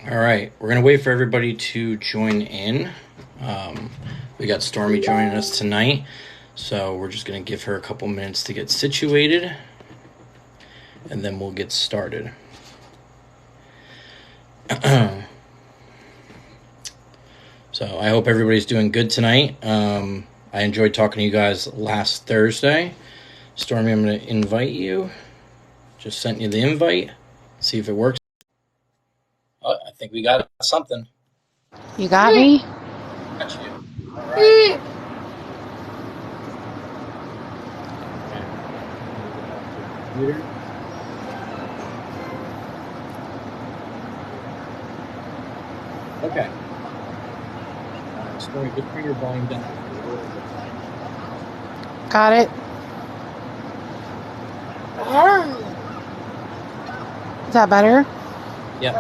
All right, we're gonna wait for everybody to join in. Um, we got Stormy joining us tonight, so we're just gonna give her a couple minutes to get situated, and then we'll get started. So I hope everybody's doing good tonight. I enjoyed talking to you guys last Thursday. Stormy, I'm gonna invite you. Just sent you the invite. See if it works. Oh, I think we got something. You got me? Got you. All right. Computer. Okay. Stormy, just bring your volume down a little bit. Got it. Is that better? Yep.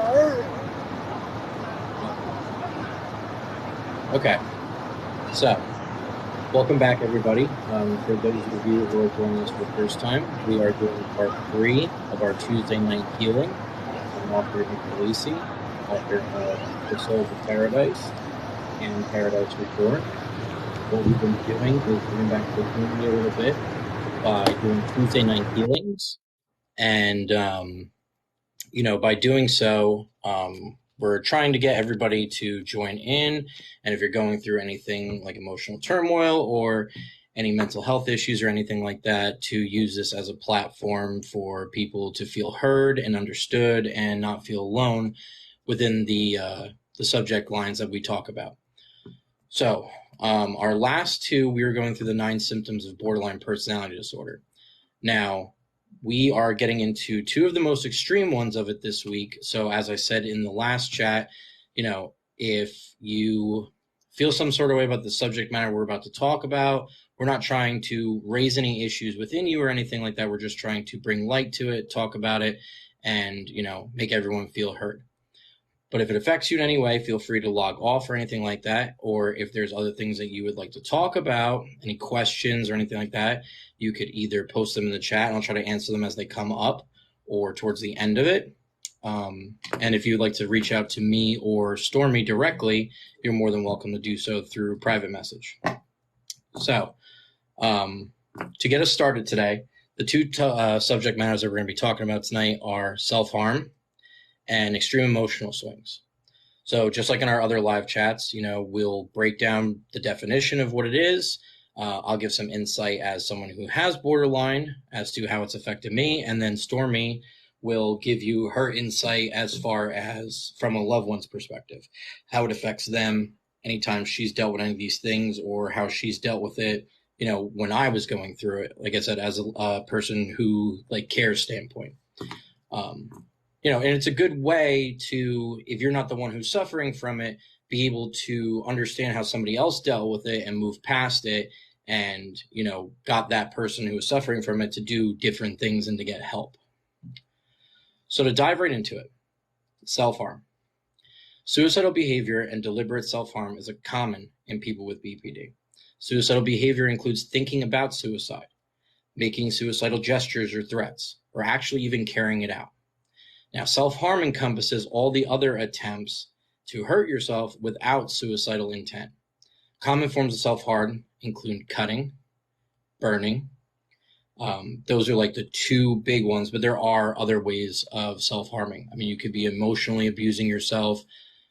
Okay. So, welcome back, everybody. For those of you who are joining us for the first time, we are doing part 3 of our Tuesday night healing. I'm author Nick Lacey, author of The Souls of Paradise and Paradise Reborn. What we've been doing is giving back to the community a little bit by doing Tuesday night healings. And, by doing so, we're trying to get everybody to join in. And if you're going through anything like emotional turmoil or any mental health issues or anything like that, to use this as a platform for people to feel heard and understood and not feel alone within the subject lines that we talk about. So, our last two, we were going through the 9 symptoms of borderline personality disorder. Now, we are getting into 2 of the most extreme ones of it this week. So, as I said in the last chat, if you feel some sort of way about the subject matter we're about to talk about, we're not trying to raise any issues within you or anything like that. We're just trying to bring light to it, talk about it, and, make everyone feel heard. But if it affects you in any way, feel free to log off or anything like that. Or if there's other things that you would like to talk about, any questions or anything like that, you could either post them in the chat and I'll try to answer them as they come up or towards the end of it. And if you'd like to reach out to me or Stormy directly, you're more than welcome to do so through private message. So, to get us started today, the 2 subject matters that we're going to be talking about tonight are self-harm and extreme emotional swings. So just like in our other live chats, we'll break down the definition of what it is. I'll give some insight as someone who has borderline as to how it's affected me. And then Stormy will give you her insight as far as from a loved one's perspective, how it affects them anytime she's dealt with any of these things or how she's dealt with it, when I was going through it, like I said, as a person who cares standpoint. And it's a good way to, if you're not the one who's suffering from it, be able to understand how somebody else dealt with it and move past it and, got that person who was suffering from it to do different things and to get help. So to dive right into it, self-harm. Suicidal behavior and deliberate self-harm is common in people with BPD. Suicidal behavior includes thinking about suicide, making suicidal gestures or threats, or actually even carrying it out. Now, self-harm encompasses all the other attempts to hurt yourself without suicidal intent. Common forms of self-harm include cutting, burning. Those are like the 2 big ones, but there are other ways of self-harming. I mean, you could be emotionally abusing yourself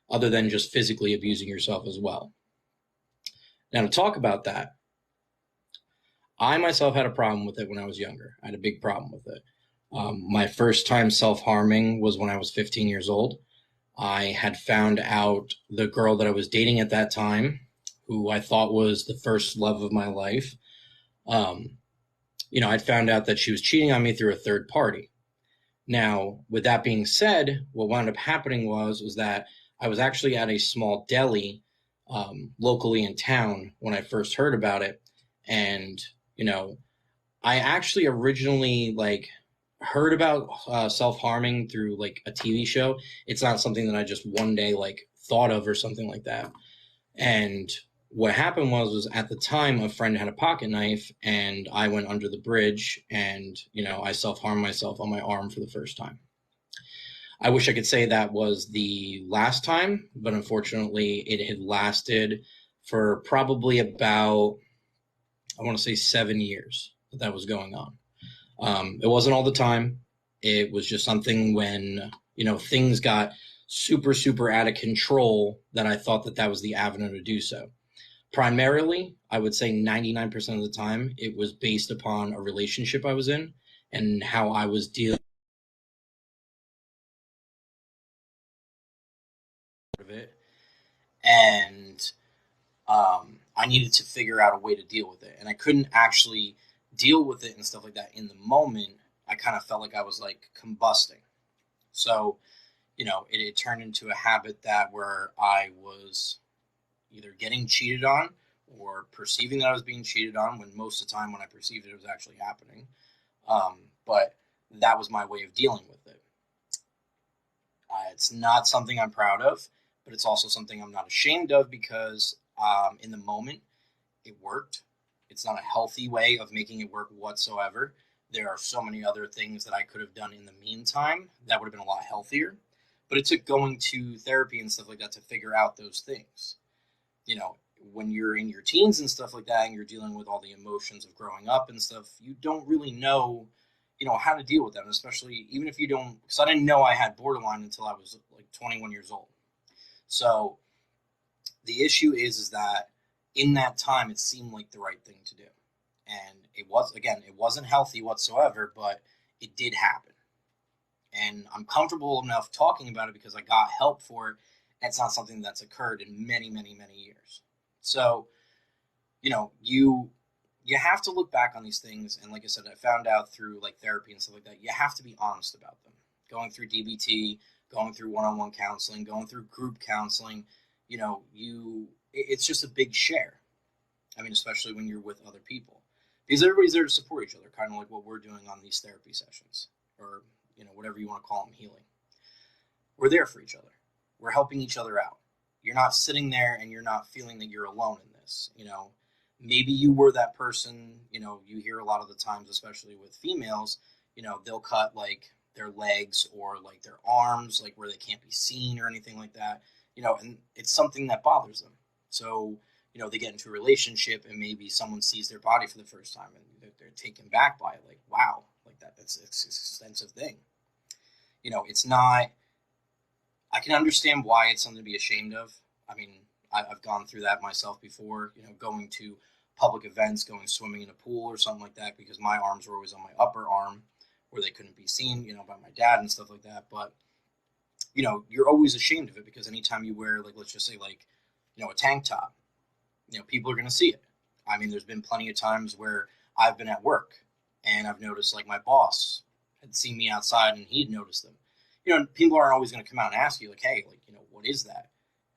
other than just physically abusing yourself as well. Now, to talk about that, I myself had a problem with it when I was younger. I had a big problem with it. My first time self-harming was when I was 15 years old. I had found out the girl that I was dating at that time, who I thought was the first love of my life. I'd found out that she was cheating on me through a third party. Now, with that being said, what wound up happening was that I was actually at a small deli locally in town when I first heard about it. And, I actually originally heard about self-harming through a TV show. It's not something that I just one day thought of or something like that. And what happened was at the time a friend had a pocket knife and I went under the bridge and I self-harmed myself on my arm for the first time. I wish I could say that was the last time, but unfortunately, it had lasted for probably about, I want to say, 7 years that was going on. It wasn't all the time. It was just something when, things got super, super out of control that I thought that that was the avenue to do so. Primarily, I would say 99% of the time, it was based upon a relationship I was in and how I was dealing with it. And I needed to figure out a way to deal with it. And I couldn't actually deal with it and stuff like that in the moment. I kind of felt like I was like combusting. So, it turned into a habit that where I was either getting cheated on or perceiving that I was being cheated on, when most of the time when I perceived it was actually happening. But that was my way of dealing with it. It's not something I'm proud of, but it's also something I'm not ashamed of because in the moment it worked. It's not a healthy way of making it work whatsoever. There are so many other things that I could have done in the meantime that would have been a lot healthier. But it took going to therapy and stuff like that to figure out those things. When you're in your teens and stuff like that and you're dealing with all the emotions of growing up and stuff, you don't really know, how to deal with them, especially even if you don't, because I didn't know I had borderline until I was like 21 years old. So the issue is that in that time, it seemed like the right thing to do. And it wasn't healthy whatsoever, but it did happen. And I'm comfortable enough talking about it because I got help for it. And it's not something that's occurred in many, many, many years. So, you have to look back on these things. And like I said, I found out through like therapy and stuff like that, you have to be honest about them. Going through DBT, going through one-on-one counseling, going through group counseling, it's just a big share. I mean, especially when you're with other people, because everybody's there to support each other, kind of like what we're doing on these therapy sessions, or whatever you want to call them, healing. We're there for each other. We're helping each other out. You're not sitting there and you're not feeling that you're alone in this. Maybe you were that person. You hear a lot of the times, especially with females, they'll cut like their legs or like their arms, like where they can't be seen or anything like that. And it's something that bothers them. So they get into a relationship and maybe someone sees their body for the first time and they're taken back by it. Like, wow, like it's an extensive thing. It's not, I can understand why it's something to be ashamed of. I mean, I've gone through that myself before, going to public events, going swimming in a pool or something like that, because my arms were always on my upper arm where they couldn't be seen, by my dad and stuff like that. But, you're always ashamed of it because anytime you wear, like, let's just say, like, a tank top, people are going to see it. I mean, there's been plenty of times where I've been at work and I've noticed, like, my boss had seen me outside and he'd noticed them. People aren't always going to come out and ask you, like, hey, like, what is that?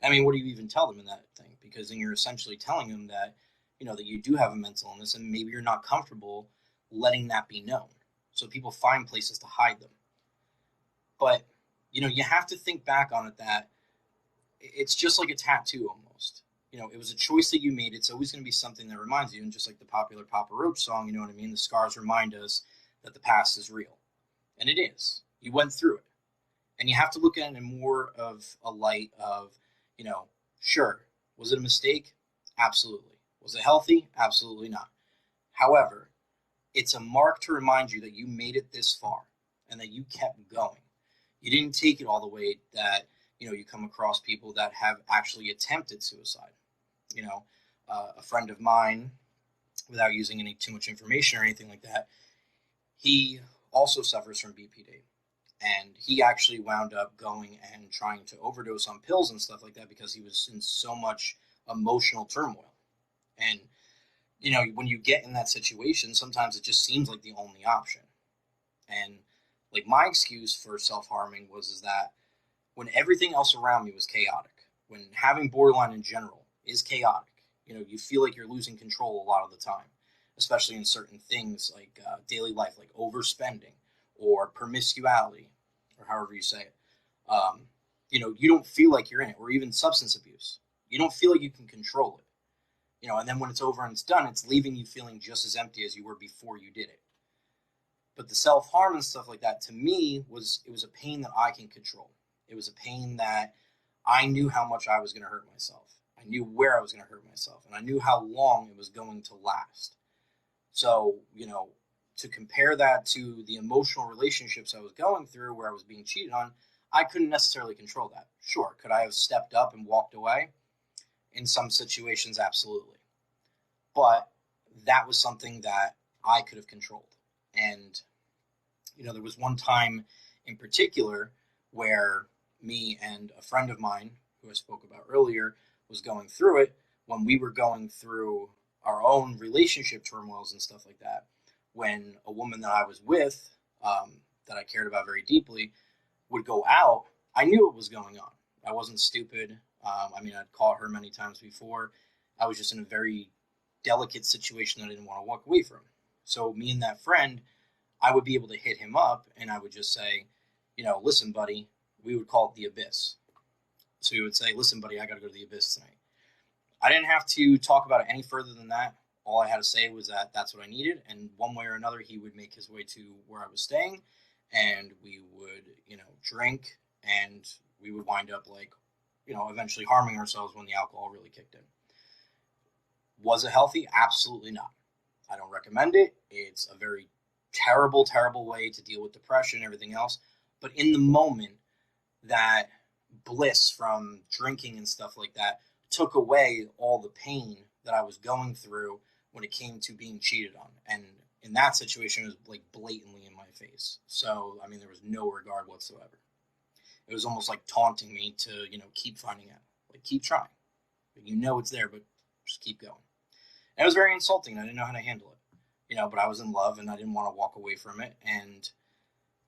I mean, what do you even tell them in that thing? Because then you're essentially telling them that, that you do have a mental illness and maybe you're not comfortable letting that be known. So people find places to hide them. But, you have to think back on it that it's just like a tattoo almost. It was a choice that you made. It's always going to be something that reminds you. And just like the popular Papa Roach song, you know what I mean? The scars remind us that the past is real. And it is. You went through it. And you have to look at it in more of a light of, sure, was it a mistake? Absolutely. Was it healthy? Absolutely not. However, it's a mark to remind you that you made it this far and that you kept going. You didn't take it all the way that, you come across people that have actually attempted suicide. A friend of mine, without using any too much information or anything like that, he also suffers from BPD. And he actually wound up going and trying to overdose on pills and stuff like that because he was in so much emotional turmoil. And, when you get in that situation, sometimes it just seems like the only option. And like my excuse for self-harming is that when everything else around me was chaotic, when having borderline in general is chaotic, you feel like you're losing control a lot of the time, especially in certain things like daily life, like overspending or promiscuity, or however you say it. You don't feel like you're in it, or even substance abuse. You don't feel like you can control it. And then when it's over and it's done, it's leaving you feeling just as empty as you were before you did it. But the self-harm and stuff like that, to me, it was a pain that I can control. It was a pain that I knew how much I was going to hurt myself. I knew where I was going to hurt myself, and I knew how long it was going to last. So, to compare that to the emotional relationships I was going through where I was being cheated on, I couldn't necessarily control that. Sure, could I have stepped up and walked away? In some situations, absolutely. But that was something that I could have controlled. And, there was one time in particular where me and a friend of mine, who I spoke about earlier, was going through it when we were going through our own relationship turmoils and stuff like that. When a woman that I was with, that I cared about very deeply, would go out, I knew what was going on. I wasn't stupid. I'd caught her many times before. I was just in a very delicate situation that I didn't want to walk away from. So me and that friend, I would be able to hit him up and I would just say, listen, buddy, we would call it the abyss. So he would say, listen, buddy, I got to go to the abyss tonight. I didn't have to talk about it any further than that. All I had to say was that that's what I needed. And one way or another, he would make his way to where I was staying and we would, drink and we would wind up eventually harming ourselves when the alcohol really kicked in. Was it healthy? Absolutely not. I don't recommend it. It's a very terrible, terrible way to deal with depression and everything else. But in the moment, that bliss from drinking and stuff like that took away all the pain that I was going through when it came to being cheated on. And in that situation, it was blatantly in my face. So, there was no regard whatsoever. It was almost like taunting me to, keep finding out. Keep trying. It's there, but just keep going. And it was very insulting. I didn't know how to handle it. But I was in love and I didn't want to walk away from it. And,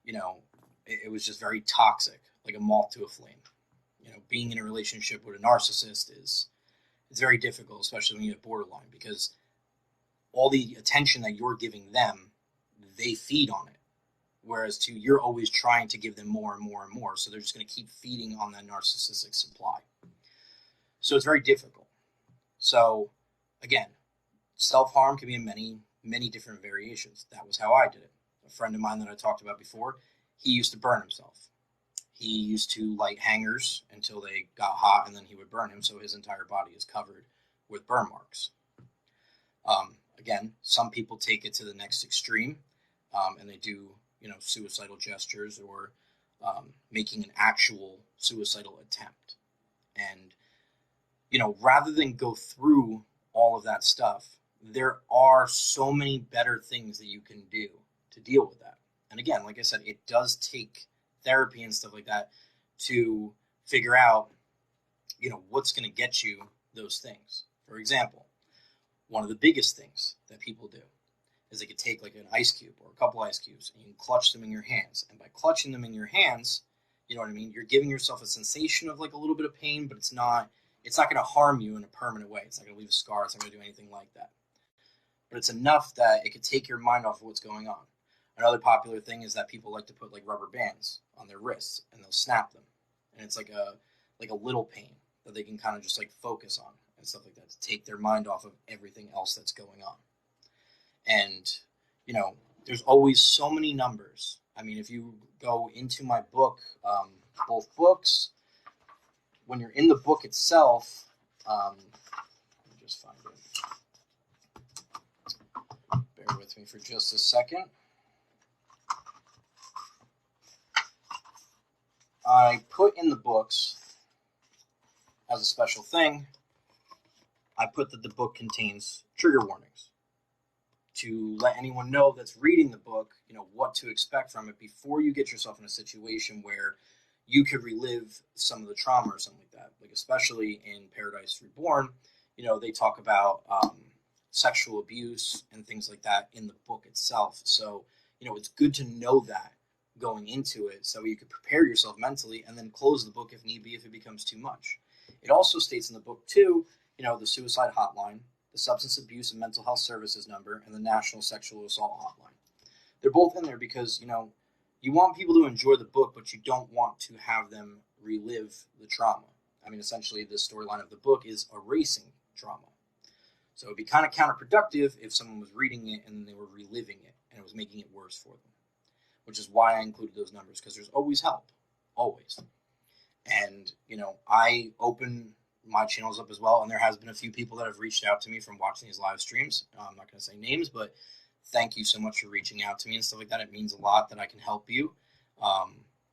it was just very toxic, like a moth to a flame. Being in a relationship with a narcissist it's very difficult, especially when you have borderline, because all the attention that you're giving them, they feed on it. Whereas you're always trying to give them more and more and more. So they're just going to keep feeding on that narcissistic supply. So it's very difficult. So again, self-harm can be in many, many different variations. That was how I did it. A friend of mine that I talked about before, he used to burn himself. He used to light hangers until they got hot, and then he would burn him, so his entire body is covered with burn marks. Again, some people take it to the next extreme, and they do, suicidal gestures or making an actual suicidal attempt. And, rather than go through all of that stuff, there are so many better things that you can do to deal with that. And again, like I said, it does take therapy and stuff like that to figure out, what's going to get you those things. For example, one of the biggest things that people do is they could take an ice cube or a couple ice cubes and you can clutch them in your hands. And by clutching them in your hands, you're giving yourself a sensation of a little bit of pain, but it's not going to harm you in a permanent way. It's not going to leave a scar. It's not going to do anything like that. But it's enough that it could take your mind off of what's going on. Another popular thing is that people like to put rubber bands on their wrists and they'll snap them. And it's like a little pain that they can kind of just focus on and stuff like that to take their mind off of everything else that's going on. And, there's always so many numbers. If you go into my book, both books, when you're in the book itself, let me just find it. Bear with me for just a second. I put in the books, as a special thing, I put that the book contains trigger warnings to let anyone know that's reading the book, what to expect from it before you get yourself in a situation where you could relive some of the trauma or something like that. Especially in Paradise Reborn, they talk about sexual abuse and things like that in the book itself. So, it's good to know that going into it so you could prepare yourself mentally and then close the book if need be if it becomes too much. It also states in the book too, the suicide hotline, the substance abuse and mental health services number, and the National Sexual Assault Hotline. They're both in there because, you want people to enjoy the book, but you don't want to have them relive the trauma. Essentially the storyline of the book is erasing trauma. So it'd be kind of counterproductive if someone was reading it and they were reliving it and it was making it worse for them. which is why I included those numbers, because there's always help, always. And, I open my channels up as well, and there has been a few people that have reached out to me from watching these live streams. I'm not going to say names, but thank you so much for reaching out to me and stuff like that. It means a lot that I can help you,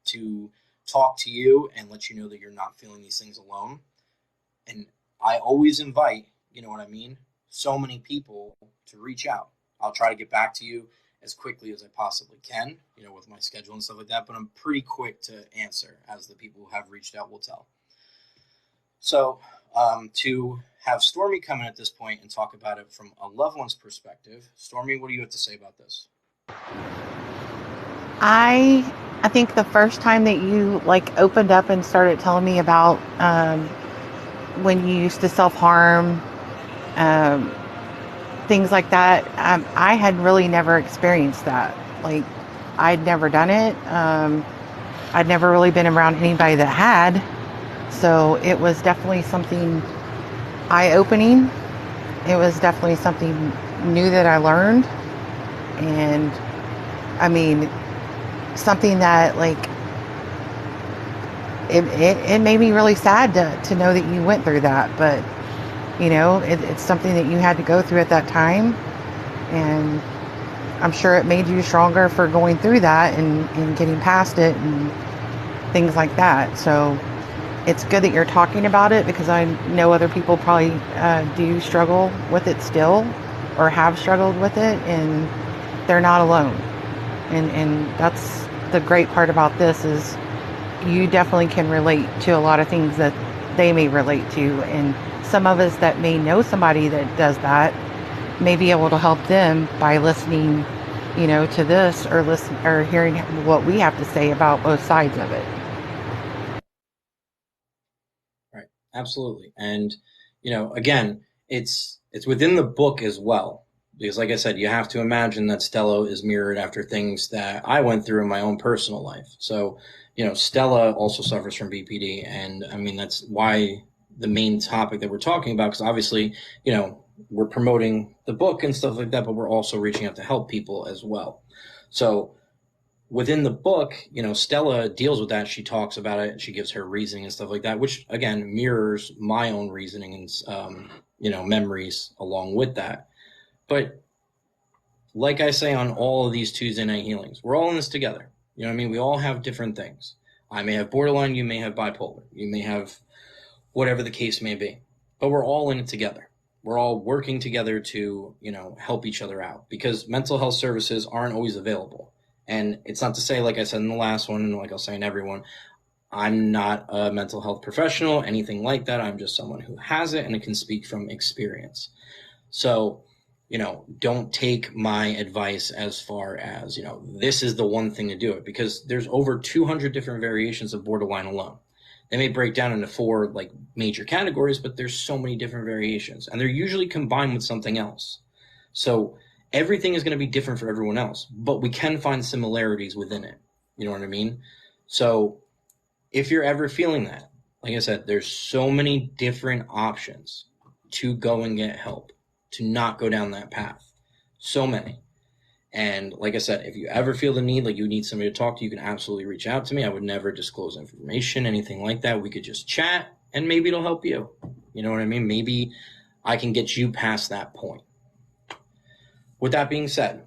to talk to you and let you know that you're not feeling these things alone. And I always invite, so many people to reach out. I'll try to get back to you as quickly as I possibly can, with my schedule and stuff like that, but I'm pretty quick to answer, as the people who have reached out will tell. So to have Stormy come in at this point and talk about it from a loved one's perspective, Stormy, what do you have to say about this? I think the first time that you opened up and started telling me about when you used to self-harm, things like that, I had really never experienced that. I'd never done it. I'd never really been around anybody that had. So it was definitely something eye-opening. It was definitely something new that I learned. And something that it made me really sad to know that you went through that. But it's something that you had to go through at that time, and I'm sure it made you stronger for going through that and getting past it and things like that. So it's good that you're talking about it, because I know other people probably do struggle with it still, or have struggled with it, and they're not alone. And that's the great part about this, is you definitely can relate to a lot of things that they may relate to. And some of us that may know somebody that does that may be able to help them by listening, to this, or hearing what we have to say about both sides of it. Right. Absolutely. And, again, it's within the book as well, because like I said, you have to imagine that Stella is mirrored after things that I went through in my own personal life. So, Stella also suffers from BPD, and that's why the main topic that we're talking about, because obviously, we're promoting the book and stuff like that, but we're also reaching out to help people as well. So within the book, Stella deals with that. She talks about it, and she gives her reasoning and stuff like that, which again mirrors my own reasoning and, memories along with that. But like I say on all of these Tuesday night healings, we're all in this together. We all have different things. I may have borderline, you may have bipolar, you may have whatever the case may be, but we're all in it together. We're all working together to, help each other out, because mental health services aren't always available. And it's not to say, like I said in the last one, and like I'll say in everyone, I'm not a mental health professional, anything like that. I'm just someone who has it and can speak from experience. So, don't take my advice as far as, this is the one thing to do it, because there's over 200 different variations of borderline alone. They may break down into 4 major categories, but there's so many different variations, and they're usually combined with something else. So everything is going to be different for everyone else, but we can find similarities within it. You know what I mean? So if you're ever feeling that, like I said, there's so many different options to go and get help, to not go down that path. So many. And like I said, if you ever feel the need, you need somebody to talk to, you can absolutely reach out to me. I would never disclose information, anything like that. We could just chat, and maybe it'll help you. You know what I mean? Maybe I can get you past that point. With that being said,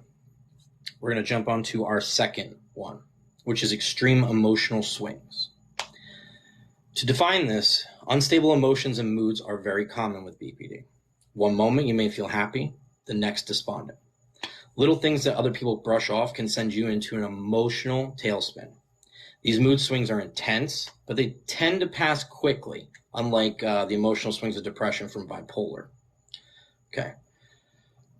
we're going to jump on to our second one, which is extreme emotional swings. To define this, unstable emotions and moods are very common with BPD. One moment you may feel happy, the next despondent. Little things that other people brush off can send you into an emotional tailspin. These mood swings are intense, but they tend to pass quickly, unlike the emotional swings of depression from bipolar. Okay.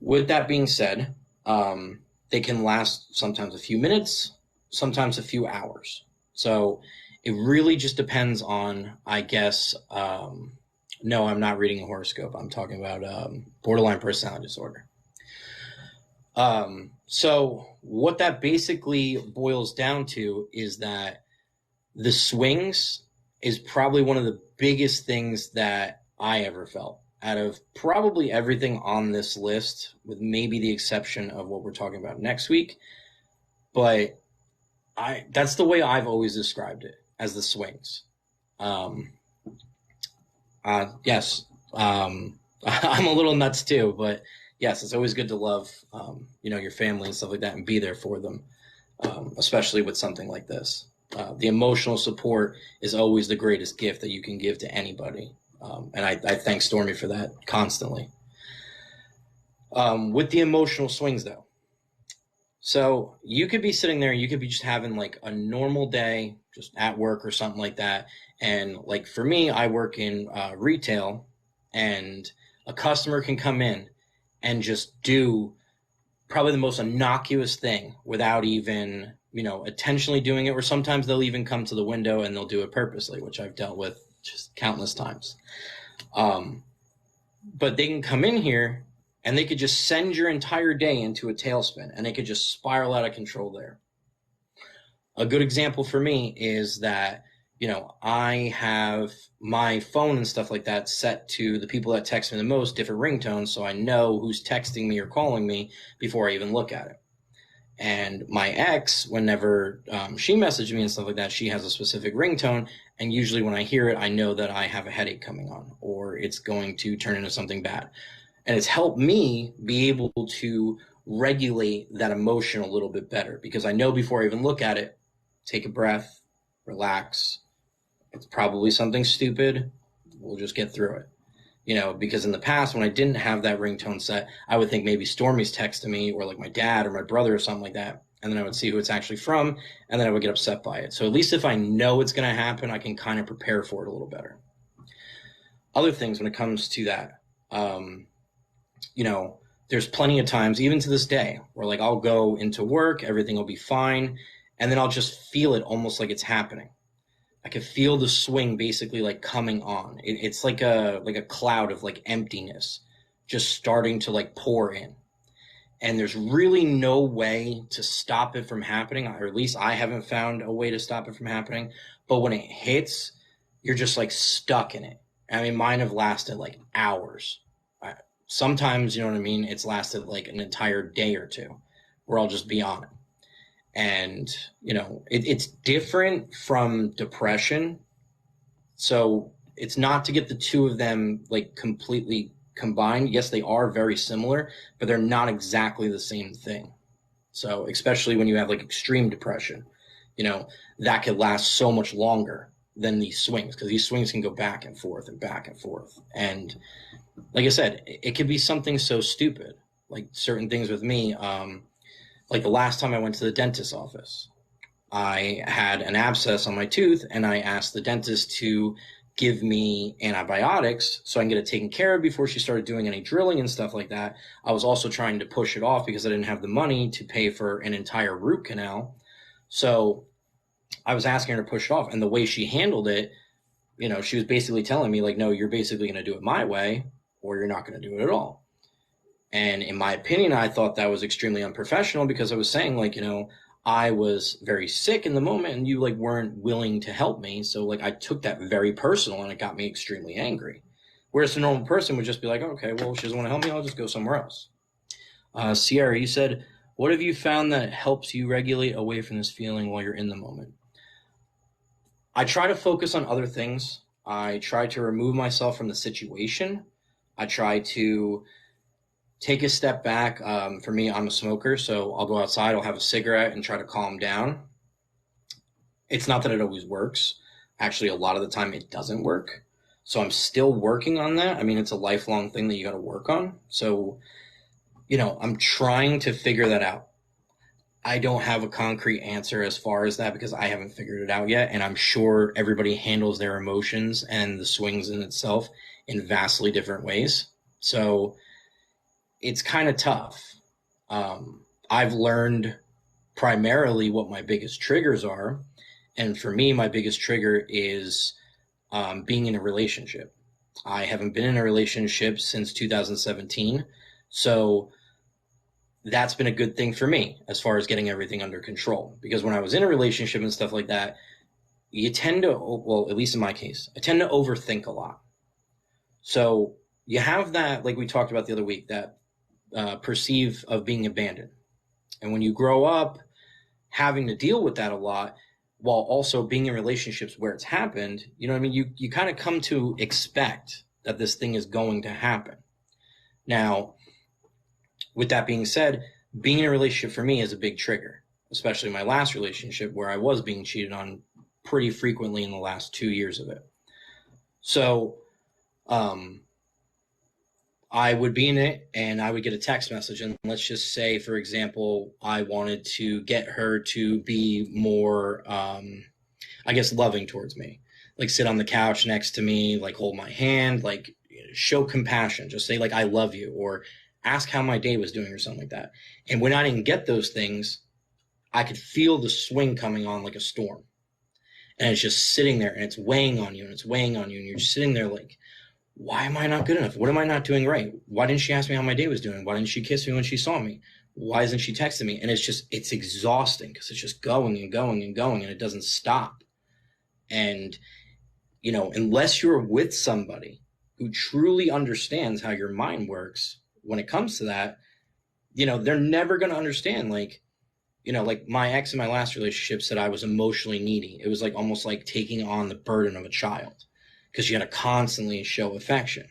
With that being said, they can last sometimes a few minutes, sometimes a few hours. So it really just depends on, I guess, no, I'm not reading a horoscope. I'm talking about borderline personality disorder. So what that basically boils down to is that the swings is probably one of the biggest things that I ever felt out of probably everything on this list, with maybe the exception of what we're talking about next week. But That's the way I've always described it, as the swings. Um, yes, I'm a little nuts too, but yes, it's always good to love, your family and stuff like that, and be there for them, especially with something like this. The emotional support is always the greatest gift that you can give to anybody, and I thank Stormy for that constantly. With the emotional swings, though, so you could be sitting there, you could be just having like a normal day, just at work or something like that. And like for me, I work in retail, and a customer can come in and just do probably the most innocuous thing without even, intentionally doing it. Or sometimes they'll even come to the window and they'll do it purposely, which I've dealt with just countless times. But they can come in here and they could just send your entire day into a tailspin, and they could just spiral out of control there. A good example for me is that, I have my phone and stuff like that set to the people that text me the most, different ringtones, so I know who's texting me or calling me before I even look at it. And my ex, whenever she messaged me and stuff like that, she has a specific ringtone, and usually when I hear it, I know that I have a headache coming on, or it's going to turn into something bad. And it's helped me be able to regulate that emotion a little bit better, because I know before I even look at it, take a breath, relax. It's probably something stupid. We'll just get through it. Because in the past, when I didn't have that ringtone set, I would think maybe Stormy's texting me, or like my dad or my brother or something like that. And then I would see who it's actually from, and then I would get upset by it. So at least if I know it's going to happen, I can kind of prepare for it a little better. Other things when it comes to that, there's plenty of times, even to this day, where like I'll go into work, everything will be fine, and then I'll just feel it almost like it's happening. I can feel the swing basically like coming on. It's like a cloud of like emptiness just starting to like pour in. And there's really no way to stop it from happening, or at least I haven't found a way to stop it from happening. But when it hits, you're just like stuck in it. I mean, mine have lasted like hours. Sometimes, it's lasted like an entire day or two where I'll just be on it. And, it's different from depression. So it's not to get the two of them like completely combined. Yes, they are very similar, but they're not exactly the same thing. So especially when you have like extreme depression, that could last so much longer than these swings, because these swings can go back and forth and back and forth. And like I said, it could be something so stupid, like certain things with me. Like the last time I went to the dentist's office, I had an abscess on my tooth, and I asked the dentist to give me antibiotics so I can get it taken care of before she started doing any drilling and stuff like that. I was also trying to push it off because I didn't have the money to pay for an entire root canal. So I was asking her to push it off, and the way she handled it, she was basically telling me like, no, you're basically going to do it my way, or you're not going to do it at all. And in my opinion, I thought that was extremely unprofessional, because I was saying like, I was very sick in the moment and you like weren't willing to help me. So like I took that very personal, and it got me extremely angry. Whereas a normal person would just be like, okay, well, if she doesn't want to help me, I'll just go somewhere else. Sierra, you said, what have you found that helps you regulate away from this feeling while you're in the moment? I try to focus on other things. I try to remove myself from the situation. I try to take a step back. For me, I'm a smoker, so I'll go outside, I'll have a cigarette and try to calm down. It's not that it always works. Actually, a lot of the time it doesn't work. So I'm still working on that. I mean, it's a lifelong thing that you got to work on. So, I'm trying to figure that out. I don't have a concrete answer as far as that, because I haven't figured it out yet. And I'm sure everybody handles their emotions and the swings in itself in vastly different ways. So it's kind of tough. I've learned primarily what my biggest triggers are. And for me, my biggest trigger is being in a relationship. I haven't been in a relationship since 2017. So that's been a good thing for me as far as getting everything under control. Because when I was in a relationship and stuff like that, you tend to, well, at least in my case, I tend to overthink a lot. So you have that, like we talked about the other week, that perceive of being abandoned. And when you grow up having to deal with that a lot while also being in relationships where it's happened, you know what I mean? You kind of come to expect that this thing is going to happen. Now, with that being said, being in a relationship for me is a big trigger, especially my last relationship where I was being cheated on pretty frequently in the last 2 years of it. So, I would be in it and I would get a text message. And let's just say, for example, I wanted to get her to be more, I guess, loving towards me. Like sit on the couch next to me, like hold my hand, like show compassion, just say like, I love you, or ask how my day was doing or something like that. And when I didn't get those things, I could feel the swing coming on like a storm. And it's just sitting there and it's weighing on you and it's weighing on you. And you're just sitting there like, why am I not good enough? What am I not doing right? Why didn't she ask me how my day was doing? Why didn't she kiss me when she saw me? Why isn't she texting me? And it's exhausting because it's just going and going and going and it doesn't stop. And, you know, unless you're with somebody who truly understands how your mind works when it comes to that, you know, they're never going to understand. Like, you know, like my ex in my last relationship said I was emotionally needy. It was like almost like taking on the burden of a child, because you had to constantly show affection.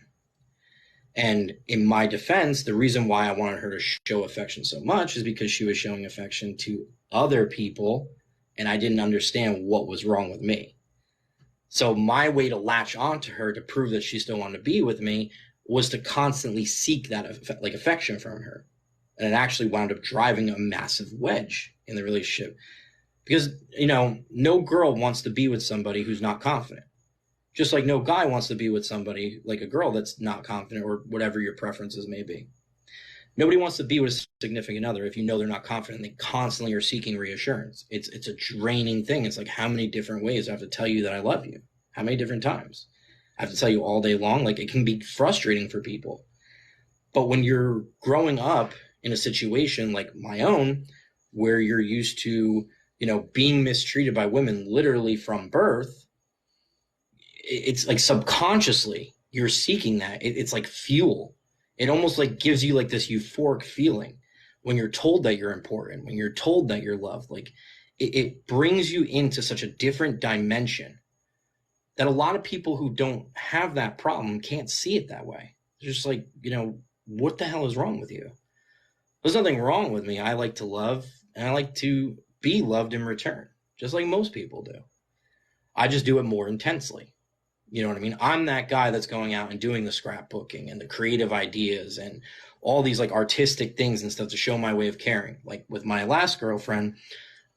And in my defense, the reason why I wanted her to show affection so much is because she was showing affection to other people, and I didn't understand what was wrong with me. So my way to latch onto her to prove that she still wanted to be with me was to constantly seek that affection from her. And it actually wound up driving a massive wedge in the relationship. Because, you know, no girl wants to be with somebody who's not confident. Just like no guy wants to be with somebody like a girl that's not confident, or whatever your preferences may be. Nobody wants to be with a significant other if you know they're not confident. They constantly are seeking reassurance. It's a draining thing. It's like, how many different ways I have to tell you that I love you? How many different times? I have to tell you all day long. Like, it can be frustrating for people. But when you're growing up in a situation like my own, where you're used to, you know, being mistreated by women literally from birth, it's like subconsciously you're seeking that. It's like fuel. It almost like gives you like this euphoric feeling when you're told that you're important, when you're told that you're loved. Like it brings you into such a different dimension that a lot of people who don't have that problem can't see it that way. It's just like, you know, what the hell is wrong with you? There's nothing wrong with me. I like to love and I like to be loved in return, just like most people do. I just do it more intensely. You know what I mean? I'm that guy that's going out and doing the scrapbooking and the creative ideas and all these like artistic things and stuff to show my way of caring. Like with my last girlfriend,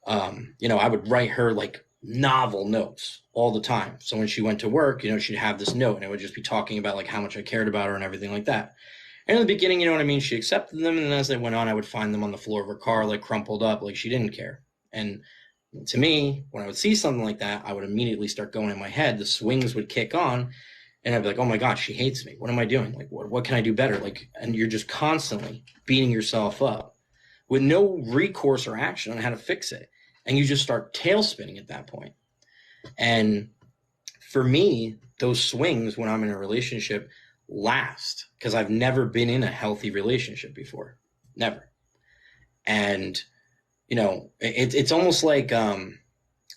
you know, I would write her like novel notes all the time. So when she went to work, you know, she'd have this note and it would just be talking about like how much I cared about her and everything like that. And in the beginning, you know what I mean? She accepted them. And then as they went on, I would find them on the floor of her car, like crumpled up, like she didn't care. And to me, when I would see something like that, I would immediately start going in my head. The swings would kick on and I'd be like, oh my gosh, she hates me. What am I doing? Like, what can I do better? Like, and you're just constantly beating yourself up with no recourse or action on how to fix it. And you just start tail spinning at that point. And for me, those swings when I'm in a relationship last, because I've never been in a healthy relationship before. Never. And you know, it's almost like I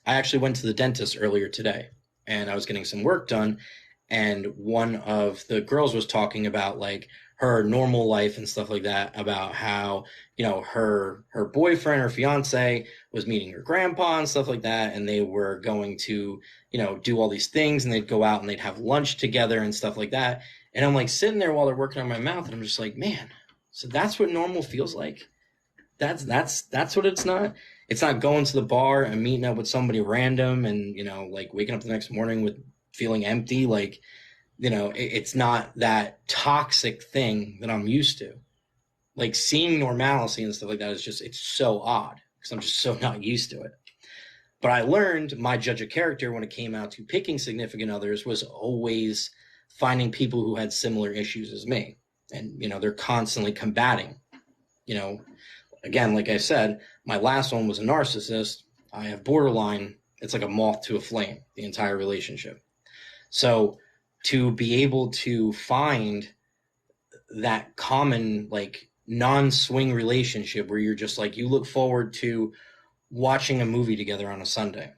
actually went to the dentist earlier today and I was getting some work done. And one of the girls was talking about like her normal life and stuff like that, about how, you know, her boyfriend or fiance was meeting her grandpa and stuff like that. And they were going to, you know, do all these things and they'd go out and they'd have lunch together and stuff like that. And I'm like sitting there while they're working on my mouth and I'm just like, man, so that's what normal feels like. That's what it's not. It's not going to the bar and meeting up with somebody random and, you know, like waking up the next morning with feeling empty. Like, you know, it's not that toxic thing that I'm used to. Like seeing normalcy and stuff like that is just, it's so odd because I'm just so not used to it. But I learned my judge of character when it came out to picking significant others was always finding people who had similar issues as me. And, you know, they're constantly combating, you know. Again, like I said, my last one was a narcissist. I have borderline. It's like a moth to a flame, the entire relationship. So to be able to find that common, like non-swing relationship where you're just like, you look forward to watching a movie together on a Sunday,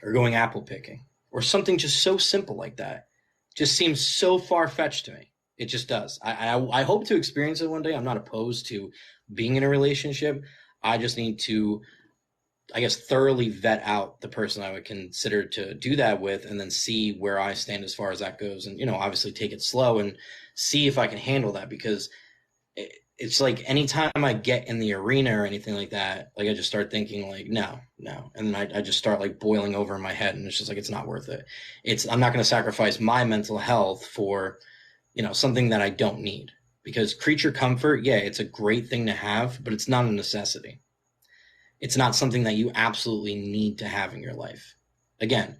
or going apple picking, or something just so simple like that just seems so far fetched to me. It just does. I hope to experience it one day. I'm not opposed to being in a relationship. I just need to, I guess, thoroughly vet out the person I would consider to do that with, and then see where I stand as far as that goes. And, obviously take it slow and see if I can handle that, because it's like anytime I get in the arena or anything like that, like I just start thinking like, no. And I just start like boiling over in my head, and it's just like, it's not worth it. I'm not going to sacrifice my mental health for, something that I don't need, because creature comfort, yeah, it's a great thing to have, but it's not a necessity. It's not something that you absolutely need to have in your life. Again,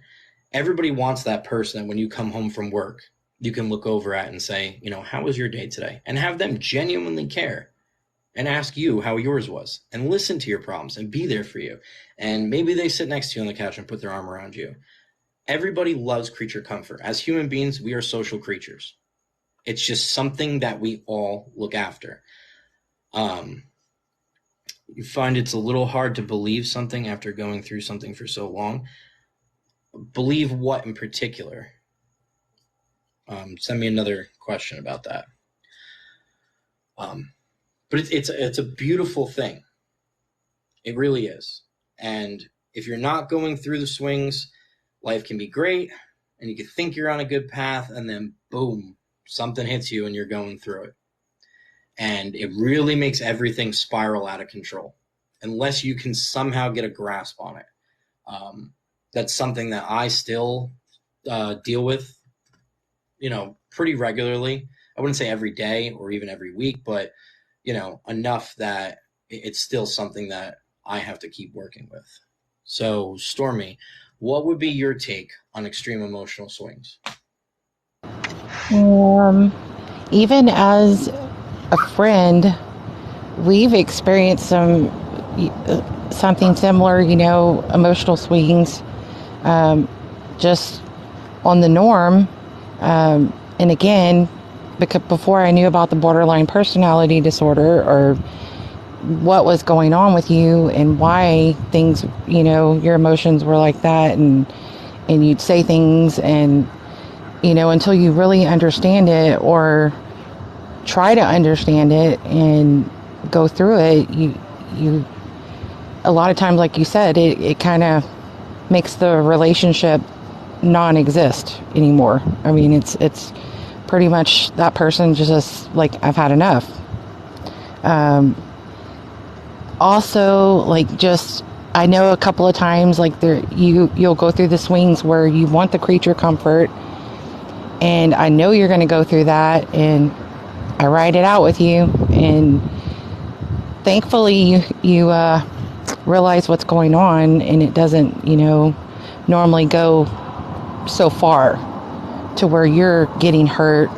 everybody wants that person that when you come home from work, you can look over at and say, how was your day today? And have them genuinely care and ask you how yours was and listen to your problems and be there for you. And maybe they sit next to you on the couch and put their arm around you. Everybody loves creature comfort. As human beings, we are social creatures. It's just something that we all look after. You find it's a little hard to believe something after going through something for so long. Believe what in particular? Send me another question about that. But it's a beautiful thing. It really is. And if you're not going through the swings, life can be great, and you can think you're on a good path, and then boom, something hits you and you're going through it. And it really makes everything spiral out of control unless you can somehow get a grasp on it. That's something that I still deal with, pretty regularly. I wouldn't say every day or even every week, but, enough that it's still something that I have to keep working with. So, Stormy, what would be your take on extreme emotional swings? Even as a friend, we've experienced something similar, emotional swings, just on the norm. And again, because before I knew about the borderline personality disorder or what was going on with you and why things, your emotions were like that, and you'd say things, and until you really understand it or try to understand it and go through it, you a lot of times, like you said, it kind of makes the relationship non-exist anymore. I mean, it's pretty much that person just like, I've had enough. Also, like, just, I know a couple of times, like, you'll go through the swings where you want the creature comfort, and I know you're going to go through that, and I ride it out with you, and thankfully you realize what's going on, and it doesn't, normally go so far to where you're getting hurt,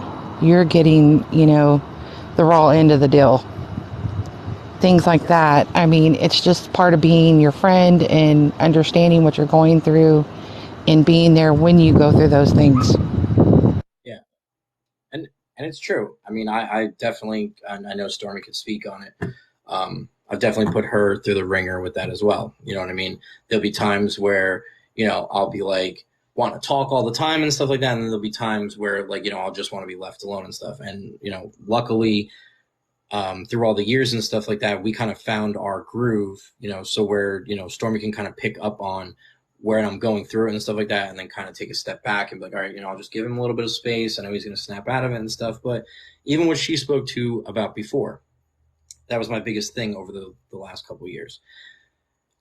you're getting, the raw end of the deal. Things like that. I mean, it's just part of being your friend and understanding what you're going through and being there when you go through those things. Yeah. And it's true. I mean, I definitely, and I know Stormy could speak on it. I've definitely put her through the ringer with that as well. You know what I mean? There'll be times where, I'll be like, want to talk all the time and stuff like that. And then there'll be times where, like, I'll just want to be left alone and stuff. And, luckily, through all the years and stuff like that, we kind of found our groove, so where, Stormy can kind of pick up on where I'm going through it and stuff like that, and then kind of take a step back and be like, all right, I'll just give him a little bit of space. I know he's going to snap out of it and stuff. But even what she spoke to about before, that was my biggest thing over the last couple of years.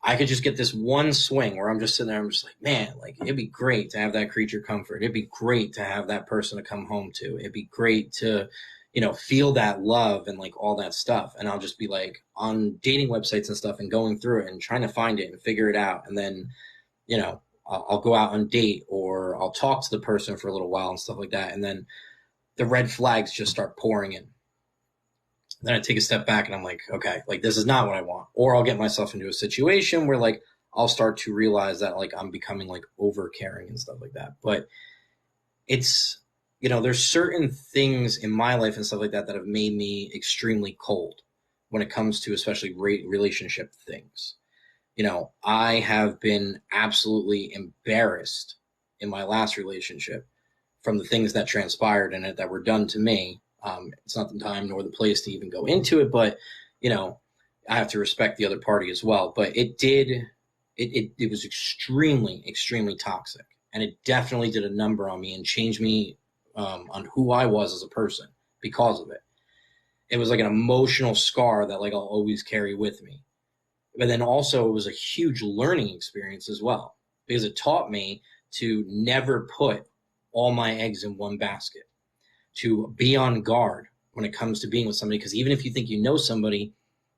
I could just get this one swing where I'm just sitting there, I'm just like, man, like, it'd be great to have that creature comfort. It'd be great to have that person to come home to. It'd be great to, feel that love and like all that stuff. And I'll just be like on dating websites and stuff and going through it and trying to find it and figure it out. And then, I'll go out on date, or I'll talk to the person for a little while and stuff like that. And then the red flags just start pouring in. Then I take a step back and I'm like, okay, like, this is not what I want. Or I'll get myself into a situation where, like, I'll start to realize that, like, I'm becoming like over caring and stuff like that. But it's, there's certain things in my life and stuff like that that have made me extremely cold when it comes to especially relationship things. I have been absolutely embarrassed in my last relationship from the things that transpired in it that were done to me. It's not the time nor the place to even go into it, but you know, I have to respect the other party as well. But it was extremely, extremely toxic, and it definitely did a number on me and changed me on who I was as a person because of it. It was like an emotional scar that like I'll always carry with me. But then also it was a huge learning experience as well because it taught me to never put all my eggs in one basket, to be on guard when it comes to being with somebody. Because even if you think you know somebody,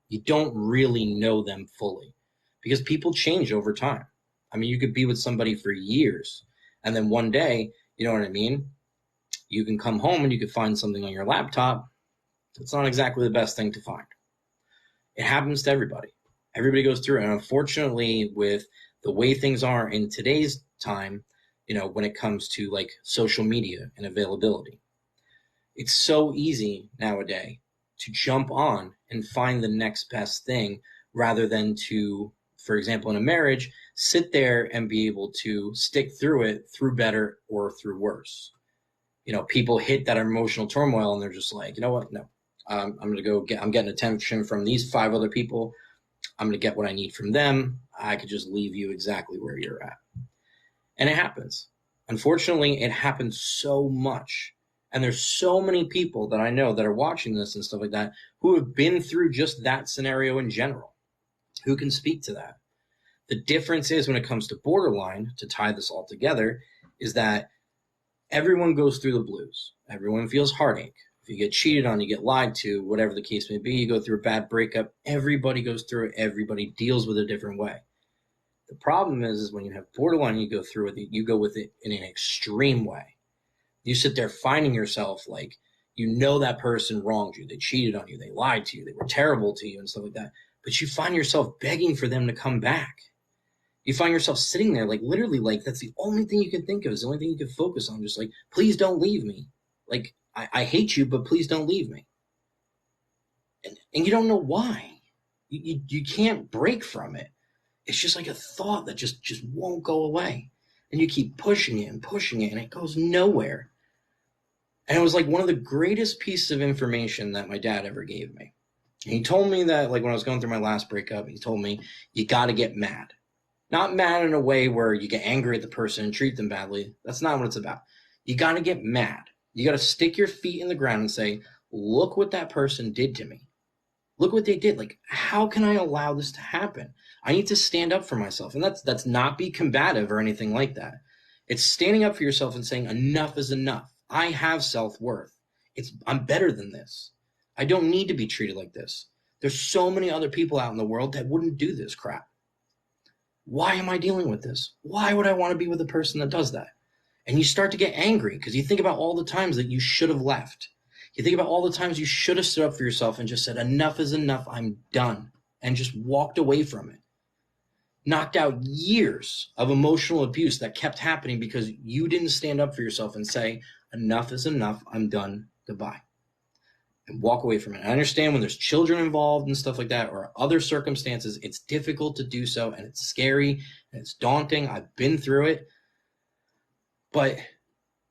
you don't really know them fully because people change over time. I mean, you could be with somebody for years and then one day, you know what I mean? You can come home and you could find something on your laptop. It's not exactly the best thing to find. It happens to everybody. Everybody goes through it. And unfortunately, with the way things are in today's time, when it comes to like social media and availability, it's so easy nowadays to jump on and find the next best thing rather than to, for example, in a marriage, sit there and be able to stick through it through better or through worse. People hit that emotional turmoil and they're just like, you know what? No, I'm going to I'm getting attention from these 5 other people. I'm going to get what I need from them. I could just leave you exactly where you're at. And it happens. Unfortunately, it happens so much. And there's so many people that I know that are watching this and stuff like that who have been through just that scenario in general, who can speak to that. The difference is when it comes to borderline, to tie this all together, is that everyone goes through the blues. Everyone feels heartache. If you get cheated on, you get lied to, whatever the case may be, you go through a bad breakup, everybody goes through it. Everybody deals with it a different way. The problem is when you have borderline, you go through it, you go with it in an extreme way. You sit there finding yourself like, that person wronged you. They cheated on you. They lied to you. They were terrible to you and stuff like that. But you find yourself begging for them to come back. You find yourself sitting there like literally like that's the only thing you can think of. Is the only thing you can focus on. Just like, please don't leave me. Like, I hate you, but please don't leave me. And you don't know why. You can't break from it. It's just like a thought that just won't go away. And you keep pushing it, and it goes nowhere. And it was like one of the greatest pieces of information that my dad ever gave me. And he told me that, like, when I was going through my last breakup, he told me, you got to get mad. Not mad in a way where you get angry at the person and treat them badly. That's not what it's about. You got to get mad. You got to stick your feet in the ground and say, look what that person did to me. Look what they did. Like, how can I allow this to happen? I need to stand up for myself. And that's not be combative or anything like that. It's standing up for yourself and saying, enough is enough. I have self-worth. I'm better than this. I don't need to be treated like this. There's so many other people out in the world that wouldn't do this crap. Why am I dealing with this? Why would I want to be with a person that does that? And you start to get angry because you think about all the times that you should have left. You think about all the times you should have stood up for yourself and just said, enough is enough, I'm done, and just walked away from it. Knocked out years of emotional abuse that kept happening because you didn't stand up for yourself and say, enough is enough, I'm done, goodbye. And walk away from it. I understand when there's children involved and stuff like that or other circumstances, it's difficult to do so and it's scary and it's daunting. I've been through it. But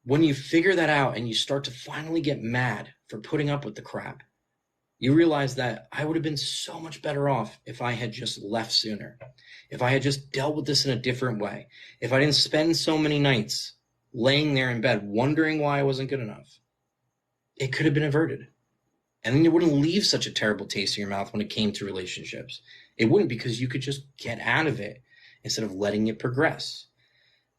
when you figure that out and you start to finally get mad for putting up with the crap, you realize that I would have been so much better off if I had just left sooner, if I had just dealt with this in a different way, if I didn't spend so many nights laying there in bed wondering why I wasn't good enough. It could have been averted. And then it wouldn't leave such a terrible taste in your mouth when it came to relationships. It wouldn't, because you could just get out of it instead of letting it progress.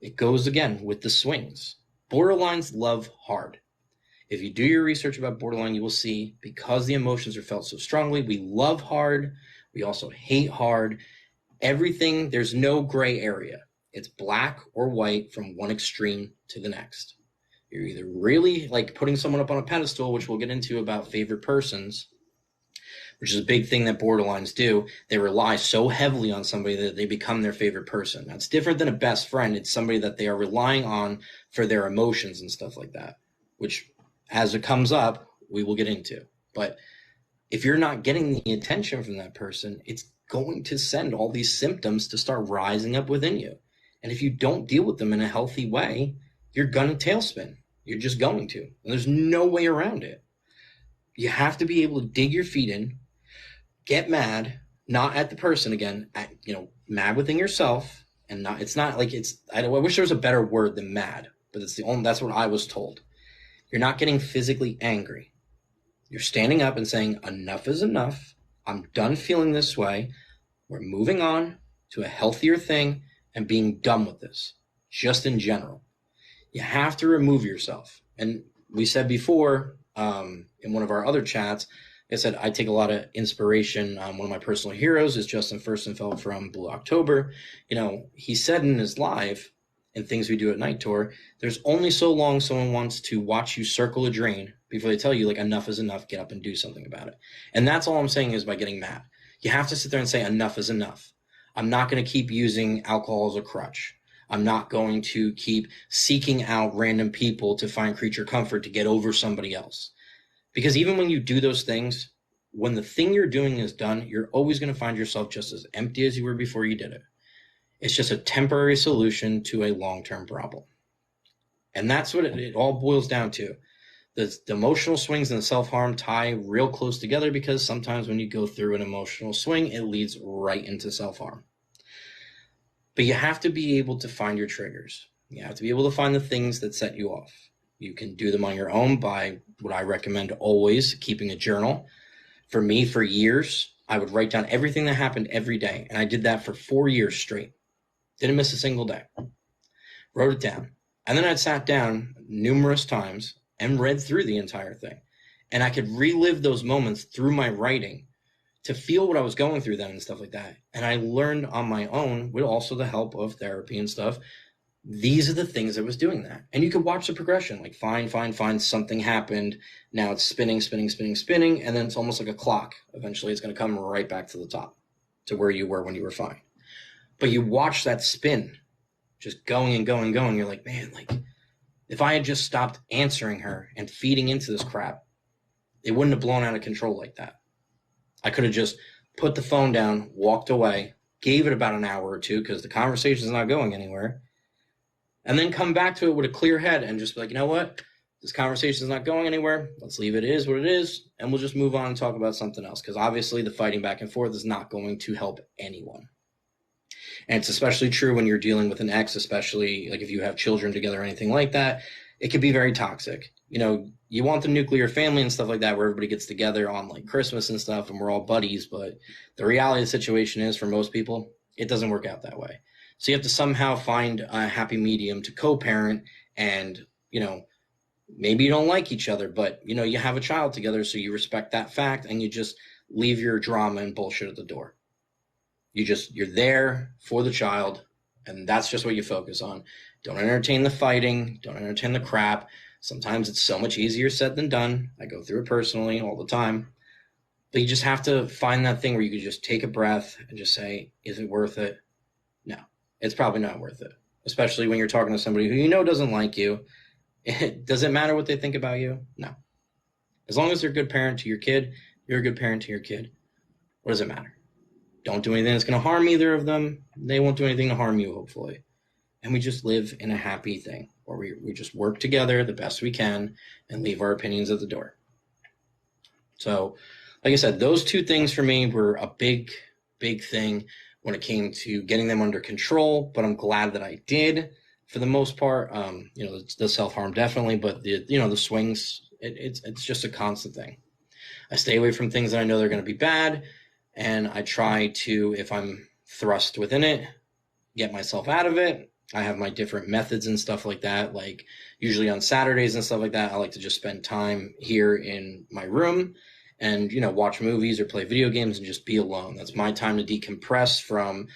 It goes again with the swings. Borderlines love hard. If you do your research about borderline, you will see, because the emotions are felt so strongly, we love hard. We also hate hard. Everything, there's no gray area. It's black or white from one extreme to the next. You're either really like putting someone up on a pedestal, which we'll get into about favorite persons, which is a big thing that borderlines do. They rely so heavily on somebody that they become their favorite person. That's different than a best friend. It's somebody that they are relying on for their emotions and stuff like that, which as it comes up, we will get into. But if you're not getting the attention from that person, it's going to send all these symptoms to start rising up within you. And if you don't deal with them in a healthy way, you're going to tailspin. You're just going to. And there's no way around it. You have to be able to dig your feet in, get mad, not at the person again, mad within yourself. And it's not like I wish there was a better word than mad, but that's what I was told. You're not getting physically angry. You're standing up and saying, enough is enough. I'm done feeling this way. We're moving on to a healthier thing and being done with this, just in general. You have to remove yourself. And we said before, in one of our other chats, I said I take a lot of inspiration. One of my personal heroes is Justin Furstenfeld from Blue October. He said in his live and Things We Do at Night tour, there's only so long someone wants to watch you circle a drain before they tell you, like, enough is enough, get up and do something about it. And that's all I'm saying is by getting mad. You have to sit there and say, enough is enough. I'm not going to keep using alcohol as a crutch. I'm not going to keep seeking out random people to find creature comfort to get over somebody else. Because even when you do those things, when the thing you're doing is done, you're always going to find yourself just as empty as you were before you did it. It's just a temporary solution to a long-term problem. And that's what it all boils down to. The emotional swings and the self-harm tie real close together, because sometimes when you go through an emotional swing, it leads right into self-harm. But you have to be able to find your triggers. You have to be able to find the things that set you off. You can do them on your own by what I recommend always, keeping a journal. For me, for years, I would write down everything that happened every day. And I did that for 4 years straight. Didn't miss a single day. Wrote it down. And then I'd sat down numerous times and read through the entire thing. And I could relive those moments through my writing to feel what I was going through then and stuff like that. And I learned on my own, with also the help of therapy and stuff, these are the things that was doing that. And you could watch the progression, like fine, something happened. Now it's spinning. And then it's almost like a clock. Eventually it's going to come right back to the top, to where you were when you were fine. But you watch that spin just going and going. You're like, man, like if I had just stopped answering her and feeding into this crap, it wouldn't have blown out of control like that. I could have just put the phone down, walked away, gave it about an hour or two because the conversation's not going anywhere, and then come back to it with a clear head and just be like, you know what? This conversation's not going anywhere. Let's leave it is what it is, and we'll just move on and talk about something else, because obviously the fighting back and forth is not going to help anyone. And it's especially true when you're dealing with an ex, especially like if you have children together or anything like that. It can be very toxic. You want the nuclear family and stuff like that, where everybody gets together on like Christmas and stuff and we're all buddies. But the reality of the situation is, for most people, it doesn't work out that way. So you have to somehow find a happy medium to co-parent, and, maybe you don't like each other, but, you have a child together, so you respect that fact and you just leave your drama and bullshit at the door. You're there for the child, and that's just what you focus on. Don't entertain the fighting. Don't entertain the crap. Sometimes it's so much easier said than done. I go through it personally all the time. But you just have to find that thing where you can just take a breath and just say, is it worth it? No, it's probably not worth it. Especially when you're talking to somebody who doesn't like you. Does it matter what they think about you? No. As long as they're a good parent to your kid, you're a good parent to your kid. What does it matter? Don't do anything that's going to harm either of them. They won't do anything to harm you, hopefully. And we just live in a happy thing where we just work together the best we can and leave our opinions at the door. So, like I said, those two things for me were a big, big thing when it came to getting them under control. But I'm glad that I did for the most part. The self-harm definitely, but the swings, it's just a constant thing. I stay away from things that I know they're going to be bad. And I try to, if I'm thrust within it, get myself out of it. I have my different methods and stuff like that. Like usually on Saturdays and stuff like that, I like to just spend time here in my room and, watch movies or play video games and just be alone. That's my time to decompress from,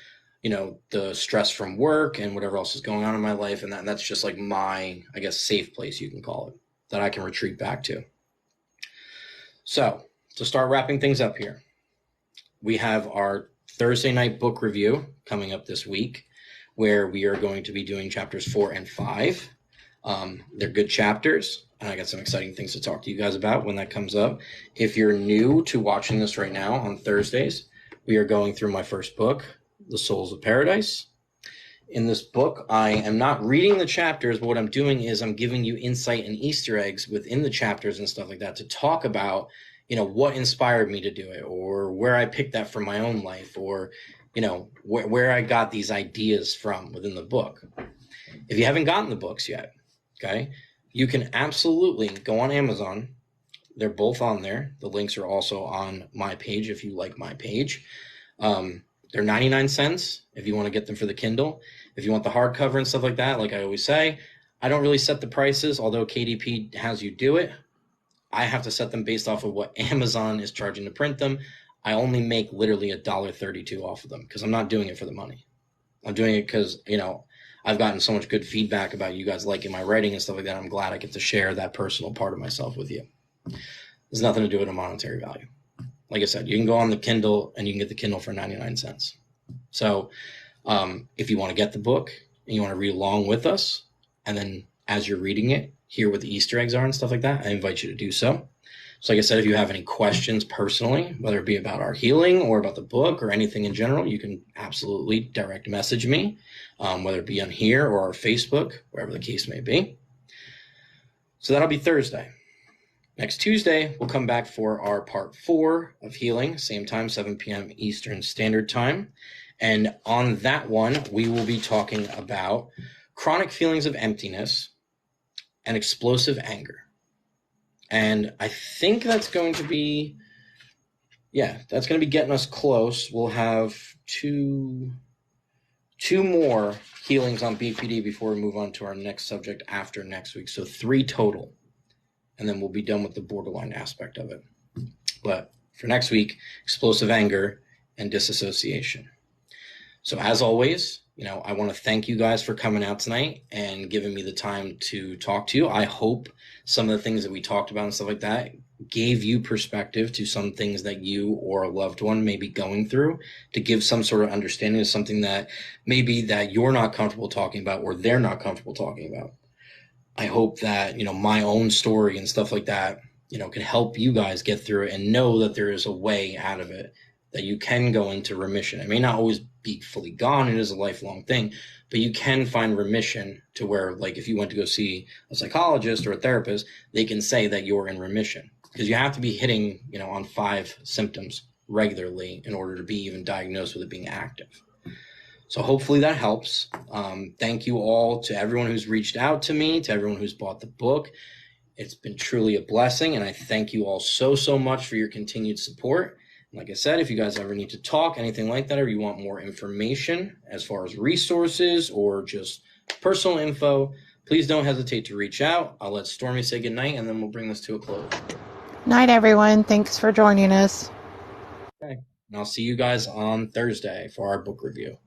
the stress from work and whatever else is going on in my life. And that's just like my, I guess, safe place, you can call it, that I can retreat back to. So to start wrapping things up here, we have our Thursday night book review coming up this week, where we are going to be doing chapters 4 and 5. They're good chapters, and I got some exciting things to talk to you guys about when that comes up. If you're new to watching this right now on Thursdays, We are going through my first book, The Souls of Paradise. In this book, I am not reading the chapters, but what I'm doing is I'm giving you insight and Easter eggs within the chapters and stuff like that to talk about, what inspired me to do it, or where I picked that from my own life, or, where I got these ideas from within the book. If you haven't gotten the books yet, okay, you can absolutely go on Amazon. They're both on there. The links are also on my page if you like my page. They're 99 cents if you want to get them for the Kindle. If you want the hardcover and stuff like that, like I always say, I don't really set the prices, although KDP has you do it. I have to set them based off of what Amazon is charging to print them. I only make literally $1.32 off of them because I'm not doing it for the money. I'm doing it because, I've gotten so much good feedback about you guys liking my writing and stuff like that. I'm glad I get to share that personal part of myself with you. There's nothing to do with a monetary value. Like I said, you can go on the Kindle and you can get the Kindle for 99 cents. So if you want to get the book and you want to read along with us, and then as you're reading it, hear what the Easter eggs are and stuff like that, I invite you to do so. So like I said, if you have any questions personally, whether it be about our healing or about the book or anything in general, you can absolutely direct message me, whether it be on here or our Facebook, wherever the case may be. So that'll be Thursday. Next Tuesday, we'll come back for our part 4 of healing, same time, 7 p.m. Eastern Standard Time. And on that one, we will be talking about chronic feelings of emptiness and explosive anger. And I think that's going to be, that's going to be getting us close. We'll have two more healings on BPD before we move on to our next subject after next week. So 3 total. And then we'll be done with the borderline aspect of it. But for next week, explosive anger and disassociation. So as always, I want to thank you guys for coming out tonight and giving me the time to talk to you. I hope some of the things that we talked about and stuff like that gave you perspective to some things that you or a loved one may be going through, to give some sort of understanding of something that maybe that you're not comfortable talking about or they're not comfortable talking about. I hope that, my own story and stuff like that, can help you guys get through it and know that there is a way out of it, that you can go into remission. It may not always be fully gone. It is a lifelong thing, but you can find remission to where, like, if you went to go see a psychologist or a therapist, they can say that you're in remission, because you have to be hitting, on 5 symptoms regularly in order to be even diagnosed with it being active. So hopefully that helps. Thank you all to everyone who's reached out to me, to everyone who's bought the book. It's been truly a blessing, and I thank you all so, so much for your continued support. Like I said, if you guys ever need to talk, anything like that, or you want more information as far as resources or just personal info, please don't hesitate to reach out. I'll let Stormy say goodnight, and then we'll bring this to a close. Night, everyone. Thanks for joining us. Okay. And I'll see you guys on Thursday for our book review.